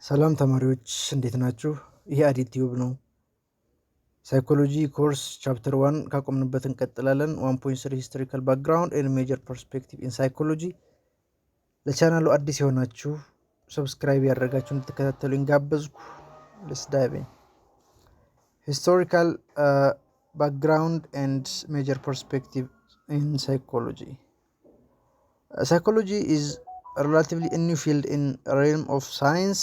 ሰላም ተማሪዎች እንዴት ናችሁ? ይሄ አዲቲዩብ ነው። ሳይኮሎጂ ኮርስ ቻፕተር 1 ካቆምንበት እንቀጥላለን። 1.3 ሂስቶሪካል ባክግራውንድ ኤንድ ሜጀር ፐርስፔክቲቭ ኢን ሳይኮሎጂ። ለቻናሉ አዲስ የሆናችሁ ሰብስክራይብ ያደረጋችሁ እንድትከታተሉ ጋበዝኩ። ሌትስ ዳይቭ ኢን። ሂስቶሪካል ባክግራውንድ ኤንድ ሜጀር ፐርስፔክቲቭ ኢን ሳይኮሎጂ። Psychology is a relatively new field in a realm of science.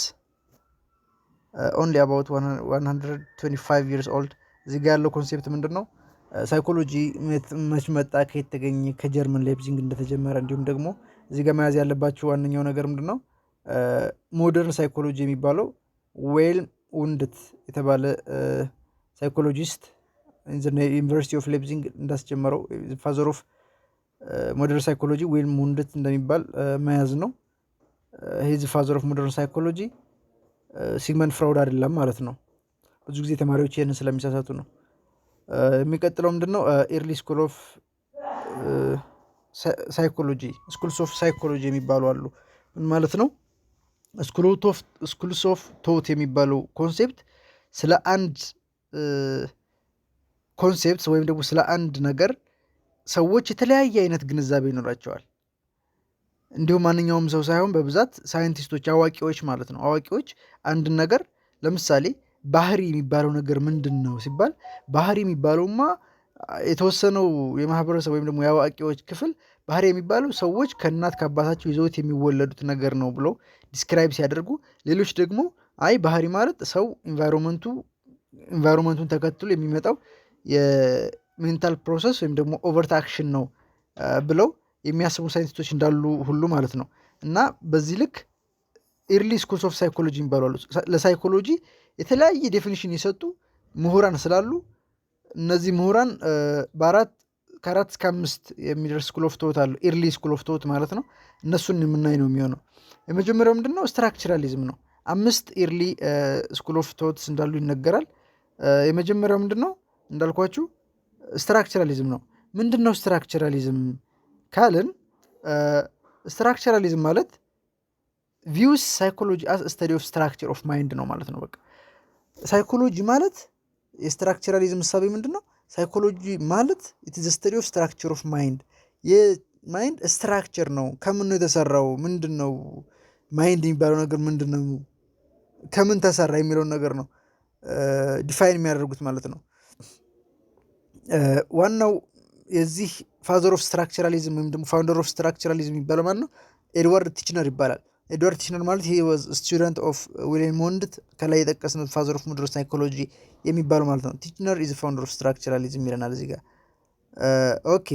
Only about 125 years old. እዚህ ጋር ያለው ኮንሴፕት ምንድን ነው? ሳይኮሎጂ መች መጣ፣ ከየት ተገኘ? ከጀርመን ሌፕዚንግ እንደተጀመረ። እንዲሁም ደግሞ እዚህ ጋር መያዝ ያለባችሁ ዋነኛው ነገር ምንድን ነው? ሞደርን ሳይኮሎጂ የሚባለው ዌል ውንድት የተባለ ሳይኮሎጂስት ዩኒቨርሲቲ ኦፍ ሌፕዚንግ እንዳስጀመረው ፋዘር ኦፍ ሞደርን ሳይኮሎጂ ዌል ውንድት እንደሚባል መያዝ ነው። ሂዝ ፋዘር ኦፍ ሞደርን ሳይኮሎጂ ሲግመንድ ፍራውድ አይደለም ማለት ነው። ብዙ ጊዜ ተማሪዎች ይህንን ስለሚሳሳቱ ነው። የሚቀጥለው ምንድን ነው? ኤርሊ ስኩል ኦፍ ሳይኮሎጂ፣ ስኩልስ ኦፍ ሳይኮሎጂ የሚባሉ አሉ። ምን ማለት ነው? ስኩልስ ኦፍ ቶት የሚባለው ኮንሴፕት ስለ አንድ ኮንሴፕት ወይም ደግሞ ስለ አንድ ነገር ሰዎች የተለያየ አይነት ግንዛቤ ይኖራቸዋል። እንዲሁም ማንኛውም ሰው ሳይሆን በብዛት ሳይንቲስቶች፣ አዋቂዎች ማለት ነው። አዋቂዎች አንድን ነገር ለምሳሌ ባህሪ የሚባለው ነገር ምንድን ነው ሲባል ባህሪ የሚባለውማ የተወሰነው የማህበረሰብ ወይም ደግሞ የአዋቂዎች ክፍል ባህሪ የሚባለው ሰዎች ከእናት ከአባታቸው ይዘውት የሚወለዱት ነገር ነው ብለው ዲስክራይብ ሲያደርጉ፣ ሌሎች ደግሞ አይ ባህሪ ማለት ሰው ኢንቫይሮንመንቱን ተከትሎ የሚመጣው የሜንታል ፕሮሰስ ወይም ደግሞ ኦቨርት አክሽን ነው ብለው የሚያስቡ ሳይንቲስቶች እንዳሉ ሁሉ ማለት ነው። እና በዚህ ልክ ኤርሊ ስኩልስ ኦፍ ሳይኮሎጂ የሚባሉ አሉ። ለሳይኮሎጂ የተለያየ ዴፊኒሽን የሰጡ ምሁራን ስላሉ እነዚህ ምሁራን ከ4 እስከ 5 የሚደርስ ስኩል ኦፍ ቶት አሉ። ኤርሊ ስኩል ኦፍ ቶት ማለት ነው። እነሱን የምናይ ነው የሚሆነው። የመጀመሪያው ምንድን ነው? ስትራክቸራሊዝም ነው። 5 ኤርሊ ስኩል ኦፍ ቶትስ እንዳሉ ይነገራል። የመጀመሪያው ምንድን ነው እንዳልኳችሁ? ስትራክቸራሊዝም ነው። ምንድን ነው ስትራክቸራሊዝም ካልን ስትራክቸራሊዝም ማለት ቪውስ ሳይኮሎጂ አስ ስተዲ ኦፍ ስትራክቸር ኦፍ ማይንድ ነው ማለት ነው። በቃ ሳይኮሎጂ ማለት የስትራክቸራሊዝም እሳቤ ምንድን ነው? ሳይኮሎጂ ማለት ኢትዝ ስተዲ ኦፍ ስትራክቸር ኦፍ ማይንድ። የማይንድ ስትራክቸር ነው። ከምን ነው የተሰራው? ምንድን ነው ማይንድ የሚባለው ነገር ምንድን ነው? ከምን ተሰራ የሚለውን ነገር ነው ዲፋይን የሚያደርጉት ማለት ነው። ዋናው የዚህ ፋዘር ኦፍ ስትራክቸራሊዝም ወይም ደግሞ ፋውንደር ኦፍ ስትራክቸራሊዝም የሚባለው ማለት ነው ኤድዋርድ ቲችነር ይባላል። ኤድዋርድ ቲችነር ማለት ሂ ዋዝ ስቱደንት ኦፍ ዊሊያም ወንድት፣ ከላይ የጠቀስነው ፋዘር ኦፍ ሞደርን ሳይኮሎጂ የሚባለው ማለት ነው። ቲችነር ኢዝ ፋውንደር ኦፍ ስትራክቸራሊዝም ይለናል እዚህ ጋር። ኦኬ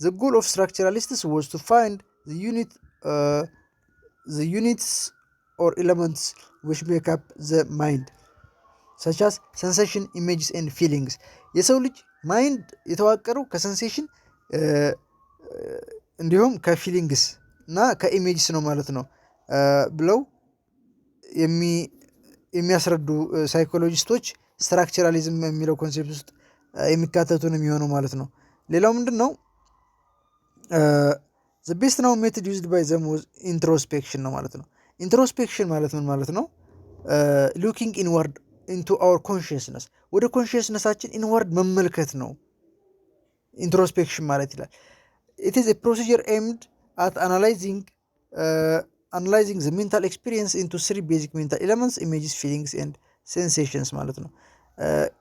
ዘ ጎል ኦፍ ስትራክቸራሊስትስ ዋዝ ቱ ፋይንድ ዘ ዩኒትስ ኦር ኤለመንትስ ዊች ሜክ አፕ ዘ ማይንድ ሰች አስ ሰንሴሽን ኢሜጅስ ኤንድ ፊሊንግስ። የሰው ልጅ ማይንድ የተዋቀረው ከሰንሴሽን እንዲሁም ከፊሊንግስ እና ከኢሜጅስ ነው ማለት ነው ብለው የሚያስረዱ ሳይኮሎጂስቶች ስትራክቸራሊዝም የሚለው ኮንሴፕት ውስጥ የሚካተቱ ነው የሚሆነው ማለት ነው። ሌላው ምንድን ነው? ዘ ቤስት ናው ሜቶድ ዩዝድ ባይ ዘም ዋዝ ኢንትሮስፔክሽን ነው ማለት ነው። ኢንትሮስፔክሽን ማለት ምን ማለት ነው? ሉኪንግ ኢንዋርድ ኢንቱ አወር ኮንሽስነስ፣ ወደ ኮንሽስነሳችን ኢንዋርድ መመልከት ነው ኢንትሮስፔክሽን ማለት ይላል። ኢት ኢዝ ኤ ፕሮሲጀር ኤምድ አት አናላይዚንግ ዘ ሜንታል ኤክስፒሪየንስ ኢንቱ 3 ቤዚክ ሜንታል ኤለመንትስ ኢሜጅስ፣ ፊሊንግስ ኤንድ ሴንሴሽንስ ማለት ነው።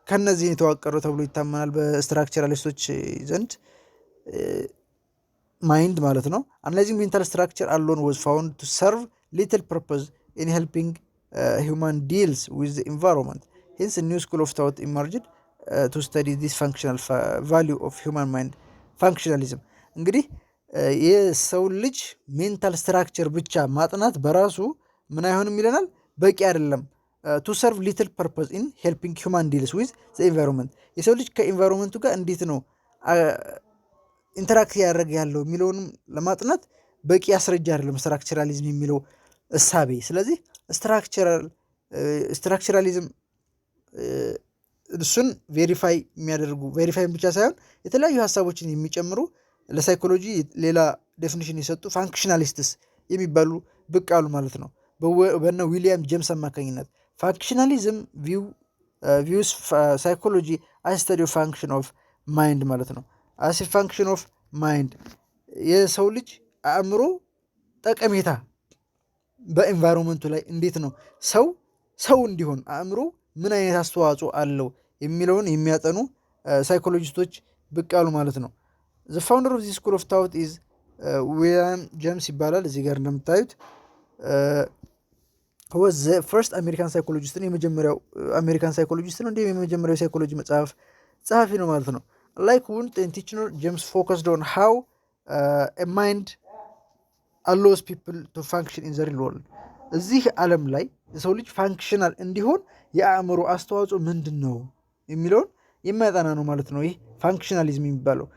ከነዚህን የተዋቀረው ተብሎ ይታመናል በስትራክቸራሊስቶች ዘንድ ማይንድ ማለት ነው። አናላይዚንግ ሜንታል ስትራክቸር አሎን ዋዝ ፋውንድ ቱ ሰርቭ ሊትል ፐርፐዝ ኢን ሄልፒንግ human deals with the environment. Hence a new school of thought emerged to study this functional value of human mind, functionalism. እንግዲህ የሰው ልጅ ሜንታል ስትራክቸር ብቻ ማጥናት በራሱ ምን አይሆንም ይለናል፣ በቂ አይደለም። to serve little purpose in helping human deals with the environment. የሰው ልጅ ከኢንቫይሮንመንቱ ጋር እንዴት ነው ኢንተራክት ያደረገ ያለው የሚለውንም ለማጥናት በቂ ያስረጃ አይደለም ስትራክቸራሊዝም የሚለው እሳቤ። ስለዚህ ስትራክቸራሊዝም እሱን ቬሪፋይ የሚያደርጉ ቬሪፋይም ብቻ ሳይሆን የተለያዩ ሀሳቦችን የሚጨምሩ ለሳይኮሎጂ ሌላ ዴፊኒሽን የሰጡ ፋንክሽናሊስትስ የሚባሉ ብቅ አሉ ማለት ነው። በነ ዊሊያም ጄምስ አማካኝነት። ፋንክሽናሊዝም ቪውስ ሳይኮሎጂ አስ ስተዲ ኦፍ ፋንክሽን ኦፍ ማይንድ ማለት ነው። አስ ፋንክሽን ኦፍ ማይንድ የሰው ልጅ አእምሮ ጠቀሜታ በኤንቫይሮንመንቱ ላይ እንዴት ነው ሰው እንዲሆን አእምሮ ምን አይነት አስተዋጽኦ አለው የሚለውን የሚያጠኑ ሳይኮሎጂስቶች ብቅ ያሉ ማለት ነው። ዘ ፋውንደር ኦፍ ዚ ስኩል ኦፍ ታውት ኢዝ ዊሊያም ጄምስ ይባላል። እዚህ ጋር እንደምታዩት ወዝ ዘ ፈርስት አሜሪካን ሳይኮሎጂስት ነው። የመጀመሪያው አሜሪካን ሳይኮሎጂስት ነው። እንዲሁም የመጀመሪያው ሳይኮሎጂ መጽሐፍ ጸሐፊ ነው ማለት ነው። ላይክ ውንት ኤንድ ቲችነር ጄምስ ፎከስድ ኦን ሃው ማይንድ አሎስ ፒፕል ቱ ፋንክሽን ኢን ዘ ሪል ወርልድ። እዚህ ዓለም ላይ የሰው ልጅ ፋንክሽናል እንዲሆን የአእምሮ አስተዋጽኦ ምንድን ነው የሚለውን የሚያጠና ነው ማለት ነው። ይህ ፋንክሽናሊዝም የሚባለው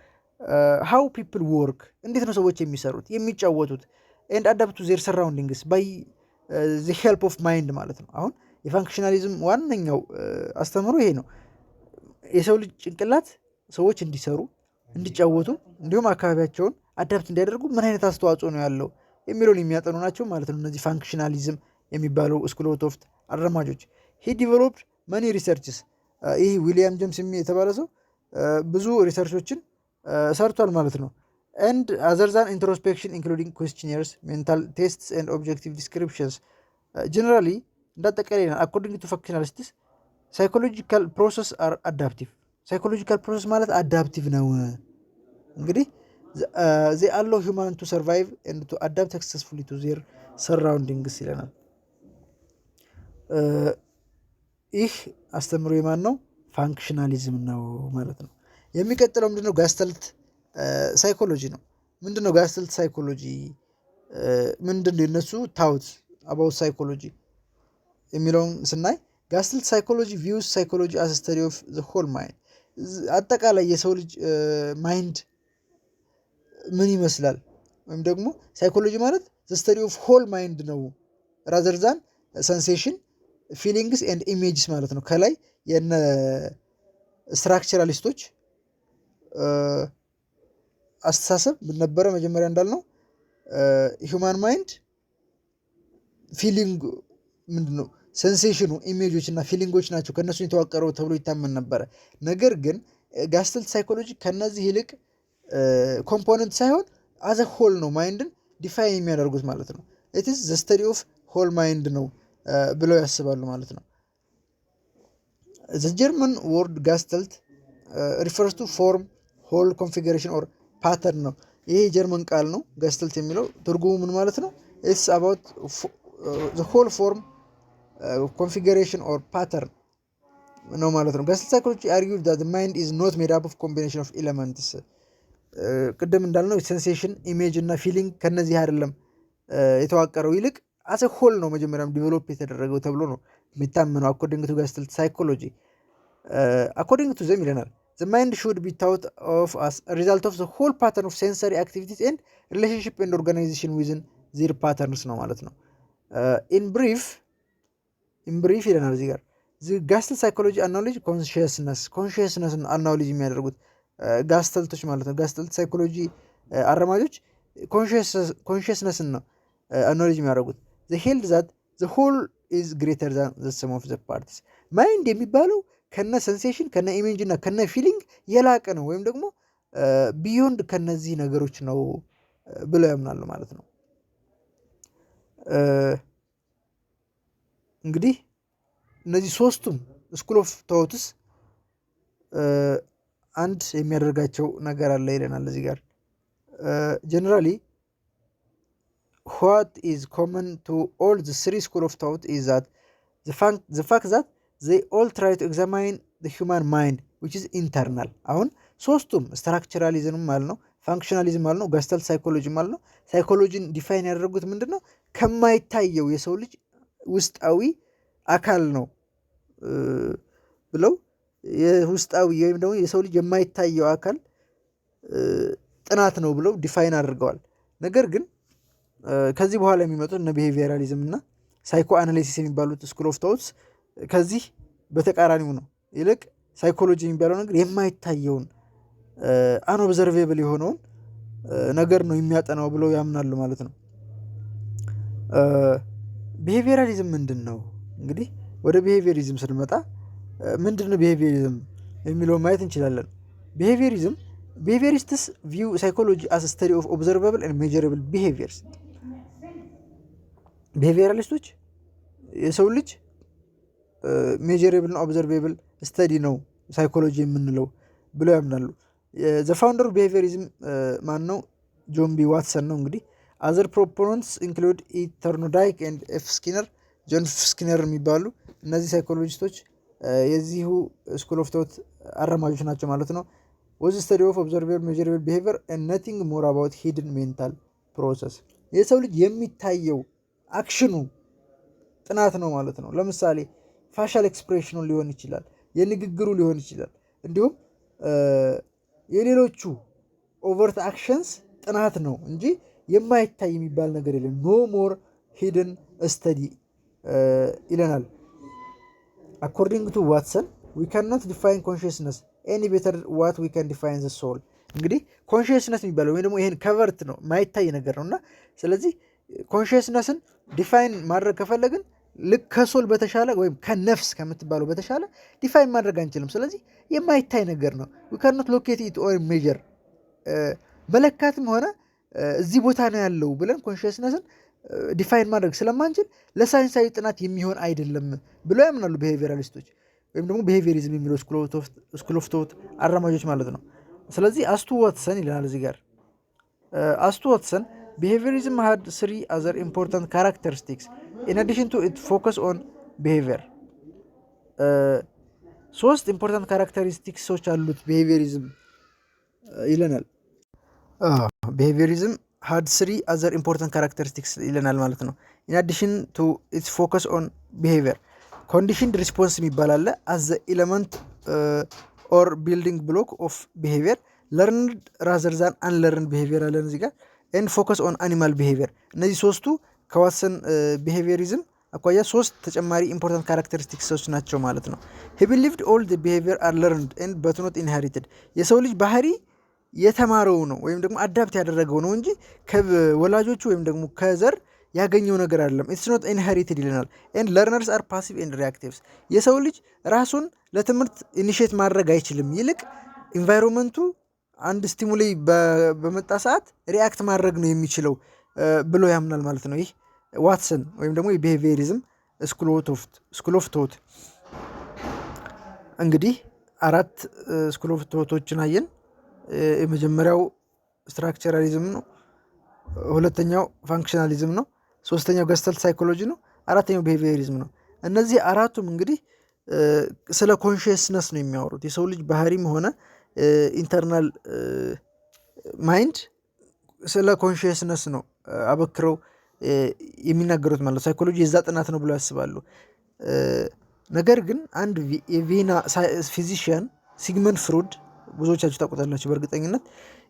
ሃው ፒፕል ወርክ፣ እንዴት ነው ሰዎች የሚሰሩት የሚጫወቱት፣ ኤንድ አዳፕት ቱ ዜር ሰራውንዲንግስ ባይ ዘ ሄልፕ ኦፍ ማይንድ ማለት ነው። አሁን የፋንክሽናሊዝም ዋነኛው አስተምሮ ይሄ ነው። የሰው ልጅ ጭንቅላት ሰዎች እንዲሰሩ እንዲጫወቱ፣ እንዲሁም አካባቢያቸውን አዳፕት እንዲያደርጉ ምን አይነት አስተዋጽኦ ነው ያለው የሚለውን የሚያጠኑ ናቸው ማለት ነው። እነዚህ ፋንክሽናሊዝም የሚባለው ስኩል ኦፍ ቶት አራማጆች። ሂ ዲቨሎፕድ መኒ ሪሰርችስ። ይህ ዊሊያም ጄምስ የተባለ ሰው ብዙ ሪሰርቾችን ሰርቷል ማለት ነው። ኤንድ አዘር ዛን ኢንትሮስፔክሽን ኢንክሉዲንግ ኩዌስችነርስ ሜንታል ቴስትስ ኤንድ ኦብጀክቲቭ ዲስክሪፕሽንስ ጀነራሊ እንዳጠቃላይ አኮርዲንግ ቱ ፋንክሽናሊስትስ ሳይኮሎጂካል ፕሮሰስ አር አዳፕቲቭ። ሳይኮሎጂካል ፕሮሰስ ማለት አዳፕቲቭ ነው። እንግዲህ ዜ አለው ሂውማን ቱ ሰርቫይቭ ኤንድ ቱ አዳፕት ሰክሰስፉሊ ቱ ዜር ሰራውንዲንግስ ይለናል። ይህ አስተምሮ የማን ነው? ፋንክሽናሊዝም ነው ማለት ነው። የሚቀጥለው ምንድነው? ጋስተልት ሳይኮሎጂ ነው። ምንድነው ጋስተልት ሳይኮሎጂ? ምንድነው የነሱ ታውት አባውት ሳይኮሎጂ የሚለውን ስናይ ጋስተልት ሳይኮሎጂ ቪውስ ሳይኮሎጂ አስ ስተዲ ኦፍ ዘ ሆል ማይንድ። አጠቃላይ የሰው ልጅ ማይንድ ምን ይመስላል፣ ወይም ደግሞ ሳይኮሎጂ ማለት ዘ ስተዲ ኦፍ ሆል ማይንድ ነው ራዘር ዛን ሰንሴሽን ፊሊንግስ ኤንድ ኢሜጅስ ማለት ነው። ከላይ የነ ስትራክቸራሊስቶች አስተሳሰብ ምን ነበረ? መጀመሪያ እንዳልነው ሂውማን ማይንድ ፊሊንግ ምንድነው? ሴንሴሽኑ ኢሜጆች እና ፊሊንጎች ናቸው ከእነሱ የተዋቀረው ተብሎ ይታመን ነበረ። ነገር ግን ጋስተልት ሳይኮሎጂ ከነዚህ ይልቅ ኮምፖነንት ሳይሆን አዘ ሆል ነው ማይንድን ዲፋይን የሚያደርጉት ማለት ነው። ኢትስ ዘ ስተዲ ኦፍ ሆል ማይንድ ነው ብለው ያስባሉ ማለት ነው። ዘ ጀርመን ወርድ ጋስተልት ሪፈርስ ቱ ፎርም ሆል ኮንፊግሬሽን ኦር ፓተርን ነው። ይሄ የጀርመን ቃል ነው። ጋስተልት የሚለው ትርጉሙ ምን ማለት ነው? ኢትስ አባውት ዘ ሆል ፎርም ኮንፊግሬሽን ኦር ፓተርን ነው ማለት ነው። ጋስተልት ሳይኮሎጂ አርጊው ዛት ዘ ማይንድ ኢዝ ኖት ሜድ አፕ ኦፍ ኮምቢኔሽን ኦፍ ኤሌመንትስ። ቅድም እንዳልነው ሴንሴሽን ኢሜጅ እና ፊሊንግ ከነዚህ አይደለም የተዋቀረው፣ ይልቅ አሰ ሆል ነው መጀመሪያም ዲቨሎፕ የተደረገው ተብሎ ነው የሚታመነው። አኮርዲንግ ቱ ጋስተልት ሳይኮሎጂ አኮርዲንግ ቱ ዘም ይለናል ዘ ማይንድ ሹድ ቢ ታውት ኦፍ አስ ሪዛልት ኦፍ ዘ ሆል ፓተርን ኦፍ ሴንሰሪ አክቲቪቲስ ኤንድ ሪሌሽንሽፕ ኤንድ ኦርጋናይዜሽን ዊዝን ዚር ፓተርንስ ነው ማለት ነው። ኢን ብሪፍ ይለናል እዚህ ጋር ጋስተልት ሳይኮሎጂ አናውሌጅ ኮንሽየስነስን አናውሌጅ የሚያደርጉት ጋስተልቶች ማለት ነው። ጋስተልት ሳይኮሎጂ አራማጆች ኮንሽየስነስን ነው አናውሌጅ የሚያደርጉት። ዘ ሄልድ ዛት ዘ ሆል ኢዝ ግሬተር ዛን ዘ ሰም ኦፍ ዘ ፓርትስ። ማይንድ የሚባለው ከነ ሴንሴሽን ከነ ኢሜጅ እና ከነ ፊሊንግ የላቀ ነው ወይም ደግሞ ቢዮንድ ከነዚህ ነገሮች ነው ብለው ያምናሉ ማለት ነው። እንግዲህ እነዚህ ሶስቱም ስኩል ኦፍ ቶትስ አንድ የሚያደርጋቸው ነገር አለ ይለናል እዚህ ጋር ጀነራሊ what is common to all the three school of thought is that the fact that they all try to examine the human mind which is internal። አሁን ሶስቱም ስትራክቸራሊዝም ማለት ነው፣ ፋንክሽናሊዝም ማለት ነው፣ ጋስተልት ሳይኮሎጂ ማለት ነው። ሳይኮሎጂን ዲፋይን ያደረጉት ምንድን ነው? ከማይታየው የሰው ልጅ ውስጣዊ አካል ነው ብለው የውስጣዊ ወይም ደግሞ የሰው ልጅ የማይታየው አካል ጥናት ነው ብለው ዲፋይን አድርገዋል። ነገር ግን ከዚህ በኋላ የሚመጡት እነ ቢሄቪየራሊዝም እና ሳይኮ አናሊሲስ የሚባሉት ስኩል ኦፍ ቶትስ ከዚህ በተቃራኒው ነው። ይልቅ ሳይኮሎጂ የሚባለው ነገር የማይታየውን አንኦብዘርቬብል የሆነውን ነገር ነው የሚያጠናው ብለው ያምናሉ ማለት ነው። ቢሄቪየራሊዝም ምንድን ነው? እንግዲህ ወደ ቢሄቪየሪዝም ስንመጣ ምንድን ነው ቢሄቪየሪዝም የሚለውን ማየት እንችላለን። ቢሄቪየሪስትስ ቪው ሳይኮሎጂ አስ ስተዲ ኦፍ ኦብዘርቫብል ኤንድ ሜጀረብል ቢሄቪየርስ። ቢሄቪየራሊስቶች የሰው ልጅ ሜጀረብል እና ኦብዘርቬብል ስተዲ ነው ሳይኮሎጂ የምንለው ብለው ያምናሉ። ዘ ፋውንደር ኦፍ ቢሄቪየሪዝም ማን ነው? ጆን ቢ ዋትሰን ነው። እንግዲህ አዘር ፕሮፖነንትስ ኢንክሉድ ኢ ተርኖዳይክ ኤንድ ኤፍ ስኪነር፣ ጆን ኤፍ ስኪነር የሚባሉ እነዚህ ሳይኮሎጂስቶች የዚሁ ስኩል ኦፍ ቶት አራማጆች ናቸው ማለት ነው። ወዝ ስተዲ ኦፍ ኦብዘርቬብል ሜጀረብል ቢሄቪየር ኤንድ ነቲንግ ሞር አባውት ሂድን ሜንታል ፕሮሰስ። የሰው ልጅ የሚታየው አክሽኑ ጥናት ነው ማለት ነው። ለምሳሌ ፋሻል ኤክስፕሬሽኑ ሊሆን ይችላል፣ የንግግሩ ሊሆን ይችላል፣ እንዲሁም የሌሎቹ ኦቨርት አክሽንስ ጥናት ነው እንጂ የማይታይ የሚባል ነገር የለም። ኖ ሞር ሂድን ስተዲ ይለናል። አኮርዲንግ ቱ ዋትሰን ዊ ካንኖት ዲፋይን ኮንሽስነስ ኤኒ ቤተር ዋት ዊ ካን ዲፋይን ዘ ሶል። እንግዲህ ኮንሽስነስ የሚባለው ወይም ደግሞ ይሄን ከቨርት ነው ማይታይ ነገር ነው እና ስለዚህ ኮንሽስነስን ዲፋይን ማድረግ ከፈለግን ልክ ከሶል በተሻለ ወይም ከነፍስ ከምትባለው በተሻለ ዲፋይን ማድረግ አንችልም። ስለዚህ የማይታይ ነገር ነው። ዊ ካንኖት ሎኬት ኢት ኦር ሜጀር፣ መለካትም ሆነ እዚህ ቦታ ነው ያለው ብለን ኮንሽስነስን ዲፋይን ማድረግ ስለማንችል ለሳይንሳዊ ጥናት የሚሆን አይደለም ብለው ያምናሉ ቢሄቪየራሊስቶች፣ ወይም ደግሞ ቢሄቪየሪዝም የሚለው ስኩል ኦፍ ቶት አራማጆች ማለት ነው። ስለዚህ አስቱ ዋትሰን ይለናል እዚህ ጋር። አስቱ ዋትሰን ቢሄቪየሪዝም had 3 other important characteristics in addition to its focus on behavior። 3 ኢምፖርታንት ካራክተሪስቲክሶች አሉት ቢሄቪየሪዝም ይለናል። ቢሄቪየሪዝም had 3 other important characteristics ይለናል ማለት ነው። in addition to its focus on behavior conditioned response የሚባል አለ as the element or building block of behavior, learned rather than unlearned behavior አለን እዚህ ጋር and focus on animal behavior። እነዚህ ሶስቱ ከዋትሰን ቢሄቪየሪዝም አኳያ 3 ተጨማሪ ኢምፖርታንት ካራክተሪስቲክሶች ናቸው ማለት ነው። he believed all the behavior are learned and but not inherited። የሰው ልጅ ባህሪ የተማረው ነው ወይም ደግሞ አዳፕት ያደረገው ነው እንጂ ከወላጆቹ ወይም ደግሞ ከዘር ያገኘው ነገር አይደለም። it's not inherited ይለናል። and learners are passive and reactives። የሰው ልጅ ራሱን ለትምህርት ኢኒሼት ማድረግ አይችልም። ይልቅ ኢንቫይሮንመንቱ አንድ ስቲሙሊ በመጣ ሰዓት ሪያክት ማድረግ ነው የሚችለው ብሎ ያምናል ማለት ነው። ይህ ዋትሰን ወይም ደግሞ የቢሄቪየሪዝም ስኩል ኦፍ ቶት። እንግዲህ 4 ስኩል ኦፍ ቶቶችን አየን። የመጀመሪያው ስትራክቸራሊዝም ነው፣ ሁለተኛው ፋንክሽናሊዝም ነው፣ ሶስተኛው ገስተልት ሳይኮሎጂ ነው፣ አራተኛው ቢሄቪየሪዝም ነው። እነዚህ አራቱም እንግዲህ ስለ ኮንሽስነስ ነው የሚያወሩት። የሰው ልጅ ባህሪም ሆነ ኢንተርናል ማይንድ ስለ ኮንሽስነስ ነው አበክረው የሚናገሩት ማለት ነው። ሳይኮሎጂ የዛ ጥናት ነው ብሎ ያስባሉ። ነገር ግን አንድ የቪየና ፊዚሽያን ሲግመንድ ፍሩድ፣ ብዙዎቻችሁ ታውቁታላችሁ በእርግጠኝነት።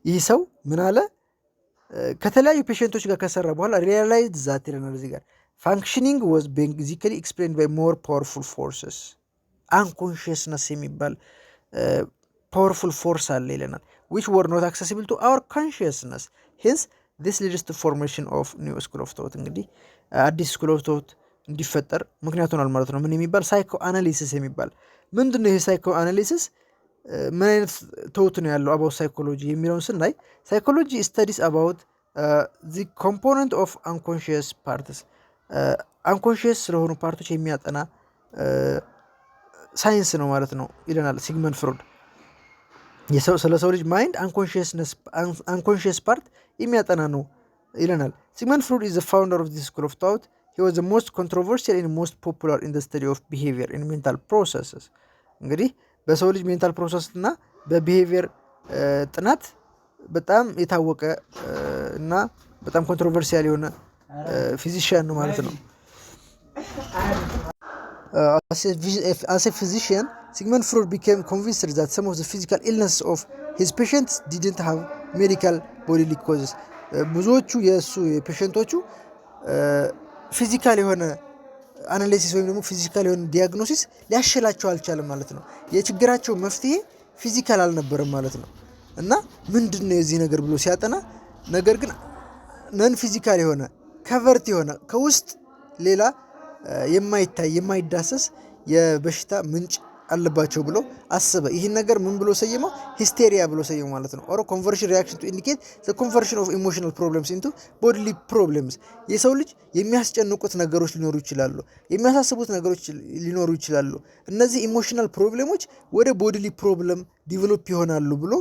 ይህ ሰው ምን አለ? ከተለያዩ ፔሽንቶች ጋር ከሰራ በኋላ ሪያላይዝ ዛት ይለናል እዚህ ጋር ፋንክሽኒንግ ዋዝ ቤዚካሊ ኤክስፕሌንድ ባይ ሞር ፓወርፉል ፎርስስ። አንኮንሽስነስ የሚባል ፓወርፉል ፎርስ አለ ይለናል which were not accessible to our consciousness, hence this leads to formation of new school of thought። እንግዲህ አዲስ ስኩል ኦፍ ቶት እንዲፈጠር ምክንያት ሆኗል ማለት ነው። ምን የሚባል ሳይኮ አናሊሲስ የሚባል ምንድን ነው? ይሄ ሳይኮ አናሊሲስ ምን አይነት ቶት ነው ያለው አባውት ሳይኮሎጂ የሚለውን ስናይ ሳይኮሎጂ ስተዲስ አባውት ዚ ኮምፖነንት ኦፍ አንኮንሽየስ ፓርትስ፣ አንኮንሽየስ ስለሆኑ ፓርቶች የሚያጠና ሳይንስ ነው ማለት ነው ይለናል ሲግመንድ ፍሮድ። ስለ ሰው ልጅ ማይንድ አንኮንሽየስ ፓርት የሚያጠና ነው ይለናል። ሲግመንድ ፍሮድ ኢዝ ዘ ፋውንደር ኦፍ ዚስ ስኩል ኦፍ ቶት። ሂ ዋዝ ዘ ሞስት ኮንትሮቨርሲያል ኤንድ ሞስት ፖፑላር ኢን ዘ ስተዲ ኦፍ ቢሄቪየር ኤንድ ሜንታል ፕሮሰስስ። እንግዲህ በሰው ልጅ ሜንታል ፕሮሰስ እና በቢሄቪየር ጥናት በጣም የታወቀ እና በጣም ኮንትሮቨርሲያል የሆነ ፊዚሽያን ነው ማለት ነው። as a physician, Sigmund Freud became convinced that some of the physical illnesses of his patients didn't have medical bodily causes። ብዙዎቹ የእሱ የፔሸንቶቹ ፊዚካል የሆነ አናሊሲስ ወይም ደግሞ ፊዚካል የሆነ ዲያግኖሲስ ሊያሸላቸው አልቻለም ማለት ነው። የችግራቸው መፍትሄ ፊዚካል አልነበረም ማለት ነው። እና ምንድን ነው የዚህ ነገር ብሎ ሲያጠና ነገር ግን ነን ፊዚካል የሆነ ከቨርት የሆነ ከውስጥ ሌላ የማይታይ የማይዳሰስ የበሽታ ምንጭ አለባቸው ብሎ አሰበ። ይህን ነገር ምን ብሎ ሰየመው? ሂስቴሪያ ብሎ ሰየመው ማለት ነው። ኦር ኮንቨርሽን ሪያክሽን ቱ ኢንዲኬት ዘ ኮንቨርሽን ኦፍ ኢሞሽናል ፕሮብለምስ ኢንቱ ቦዲሊ ፕሮብለምስ። የሰው ልጅ የሚያስጨንቁት ነገሮች ሊኖሩ ይችላሉ፣ የሚያሳስቡት ነገሮች ሊኖሩ ይችላሉ። እነዚህ ኢሞሽናል ፕሮብለሞች ወደ ቦዲሊ ፕሮብለም ዲቨሎፕ ይሆናሉ ብሎ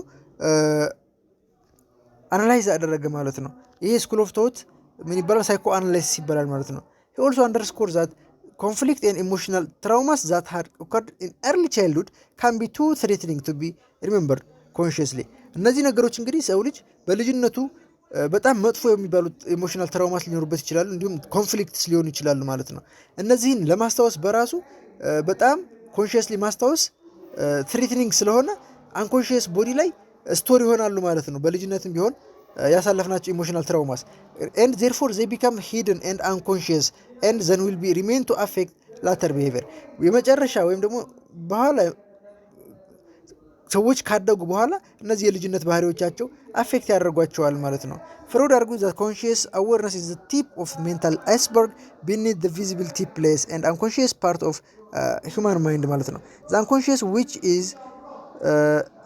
አናላይዝ አደረገ ማለት ነው። ይሄ ስኩል ኦፍ ቶት ምን ይባላል? ሳይኮ አናላይሲስ ይባላል ማለት ነው። ሂ ኦልሶ አንደርስኮር ዛት conflict and emotional traumas that had occurred in early childhood can be too threatening to be remembered consciously። እነዚህ ነገሮች እንግዲህ ሰው ልጅ በልጅነቱ በጣም መጥፎ የሚባሉት ኢሞሽናል ትራውማስ ሊኖሩበት ይችላሉ፣ እንዲሁም ኮንፍሊክትስ ሊሆኑ ይችላሉ ማለት ነው። እነዚህን ለማስታወስ በራሱ በጣም ኮንሽየስሊ ማስታወስ ትሬትኒንግ ስለሆነ አንኮንሽየስ ቦዲ ላይ ስቶር ይሆናሉ ማለት ነው። በልጅነትም ቢሆን ያሳለፍናቸው ኢሞሽናል ትራውማስ and therefore they become hidden and unconscious and then will be remain to affect later behavior። የመጨረሻ ወይም ደግሞ በኋላ ሰዎች ካደጉ በኋላ እነዚህ የልጅነት ባህሪዎቻቸው አፌክት ያደርጓቸዋል ማለት ነው። ፍሮድ አርጉ that conscious awareness is the tip of mental iceberg beneath the visible tip place and unconscious part of human mind ማለት ነው። the unconscious which is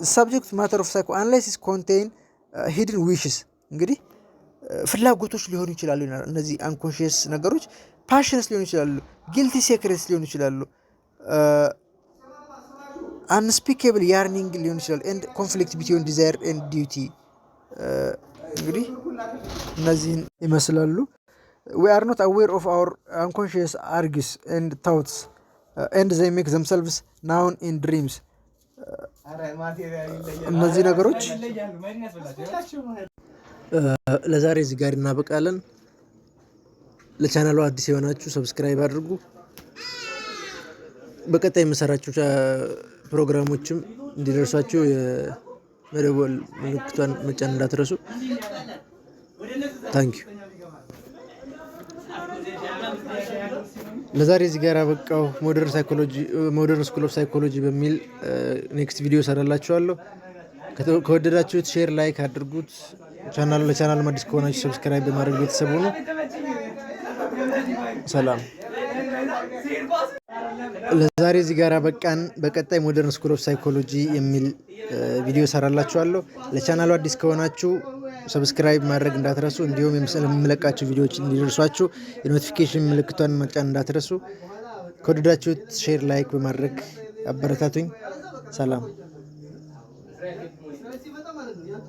subject matter of psychoanalysis contain ሂድን ዊሽስ እንግዲህ ፍላጎቶች ሊሆኑ ይችላሉ። እነዚህ አንኮንሽየስ ነገሮች ፓሽንስ ሊሆኑ ይችላሉ፣ ጊልቲ ሴክሬትስ ሊሆኑ ይችላሉ፣ አንስፒኬብል ያርኒንግ ሊሆኑ ይችላሉ፣ ኤንድ ኮንፍሊክት ቢትዊን ዲዛይር ኤንድ ዲዩቲ እንግዲህ እነዚህን ይመስላሉ። ዊ አር ኖት አዌር ኦፍ አወር አንኮንሽየስ አርግስ ኤንድ ታውትስ ኤንድ ዘይ ሜክ ዘምሰልቭስ ናውን ኢን ድሪምስ። እነዚህ ነገሮች ለዛሬ እዚህ ጋር እናበቃለን። ለቻናሉ አዲስ የሆናችሁ ሰብስክራይብ አድርጉ። በቀጣይ የምሰራችሁ ፕሮግራሞችም እንዲደርሷችሁ የመደወል ምልክቷን መጫን እንዳትረሱ። ታንኪዩ። ለዛሬ እዚህ ጋር አበቃው። ሞደርን ስኩል ኦፍ ሳይኮሎጂ በሚል ኔክስት ቪዲዮ ሰራላችኋለሁ። ከወደዳችሁት ሼር ላይክ አድርጉት። ለቻናሉ አዲስ ከሆናችሁ ሰብስክራይብ በማድረግ ቤተሰቡ ነው። ሰላም። ለዛሬ እዚህ ጋር በቃን። በቀጣይ ሞደርን ስኩል ኦፍ ሳይኮሎጂ የሚል ቪዲዮ ሰራላችኋለሁ። ለቻናሉ አዲስ ከሆናችሁ ሰብስክራይብ ማድረግ እንዳትረሱ፣ እንዲሁም የምለቃቸው ቪዲዮዎች እንዲደርሷችሁ የኖቲፊኬሽን ምልክቷን መጫን እንዳትረሱ። ከወደዳችሁት ሼር ላይክ በማድረግ አበረታቱኝ። ሰላም።